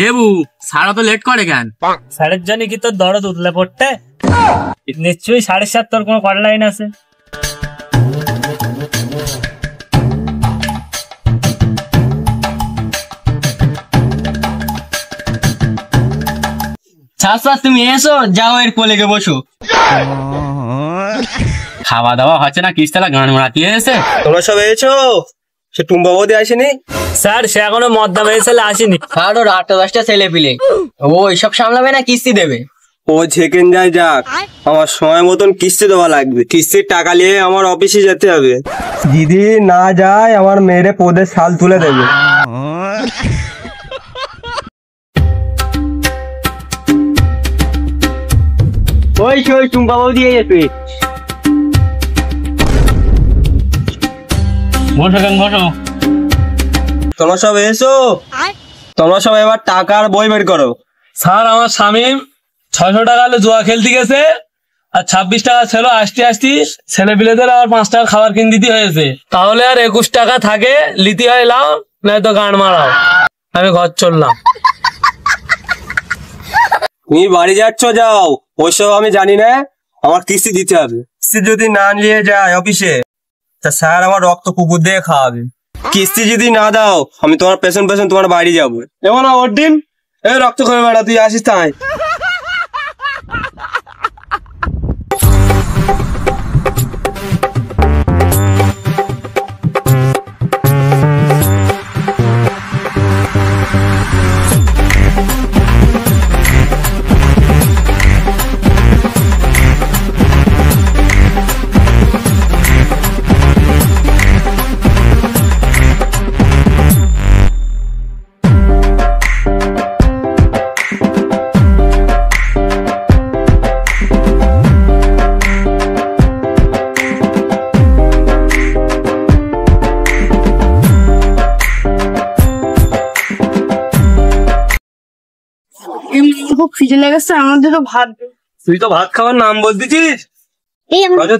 এবু সারা তো লেট করে কেন? সাড়ের জন্য কি তোর দরদ উতলে পড়তে? নিশ্চয়ই 7:30 তোর কোনো কল লাইন আছে। তুমি এসো, যাও এর কোলে গিয়ে বসো। খাওয়া দাওয়া হচ্ছে না, কিস্তালা গান মারাতে এসে। তোমরা সব এসো, সে টুম্বা বৌদি আসেনি? স্যার সে এখনো মদ্দা মেরেছিল, আসেনি। স্যার ওর 8-10টা ছেলে পিলে, ও এইসব সামলাবে না কিস্তি দেবে? ও যেখানে যায় যাক, আমার সময় মতন কিস্তি দেওয়া লাগবে। কিস্তির টাকা নিয়ে আমার অফিসে যেতে হবে। যদি না যায় আমার মেয়েরে পদের শাল তুলে দেবে। ওই টুম্পা বৌদি এসে। তোমরা সব এসো, তোমরা সব এবার টাকার বই বের করো। স্যার আমার স্বামী 600 টাকা জুয়া খেলতে গেছে, আর 26 টাকা ছিল আসতে ছেলে পিলেদের আর 5 টাকা খাবার কিনে দিতে হয়েছে। তাহলে আর 21 টাকা থাকে, লিতে হয় লাও, নয়তো গান মারাও। আমি ঘর চললাম। তুমি বাড়ি যাচ্ছ, যাও, ওইসব আমি জানি না। আমার কিস্তি দিতে হবে। কিস্তি যদি না নিয়ে যায় অফিসে, তা স্যার আমার রক্ত কুকুর দিয়ে খাওয়াবে। কিস্তি যদি না দাও, আমি তোমার পেছন তোমার বাড়ি যাবো। এমন ওর দিন এই রক্ত খেয়ে বেড়া, তুই আসিস তাই। খুব খিদে লেগেছে, আমাদের ভাত। তুই তো ভাত খাওয়ার নাম বলতেছিস।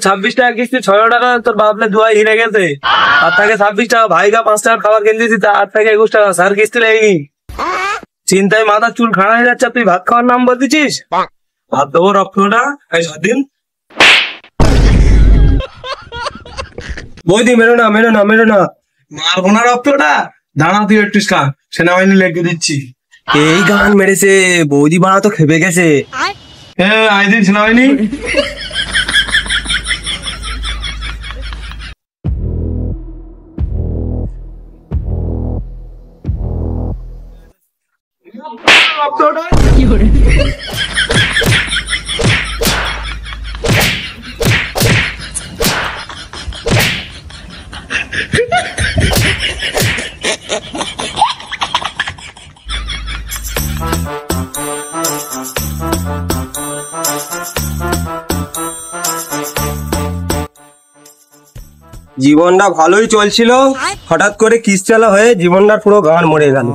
26 টাকা কিস্তি, 600 টাকা তোর বাপলে দুয়াই হিরে গেছে, আর থাকে 26 টাকা। ভাইগা 5 টাকা খাবার কিনে দিয়েছি, তার থেকে 21 টাকা স্যার কিস্তি লেগে। চিন্তায় মাথা চুল খাড়া হয়ে যাচ্ছে, তুই ভাত খাওয়ার নাম বলতেছিস। ভাত দেবো রক্তটা এই 7 দিন। বৌদি মেরো না, মারবো না রক্তটা, দাঁড়া তুই একটু সেনাবাহিনী লেগে দিচ্ছি। এই গান মেরেছে, বৌদি বাড়া তো খেপে গেছে। আইদিন সেনাবাহিনী। জীবনটা ভালোই চলছিল, হঠাৎ করে কিস্তি চালা হয়ে জীবনটার পুরো গান মরে গেল।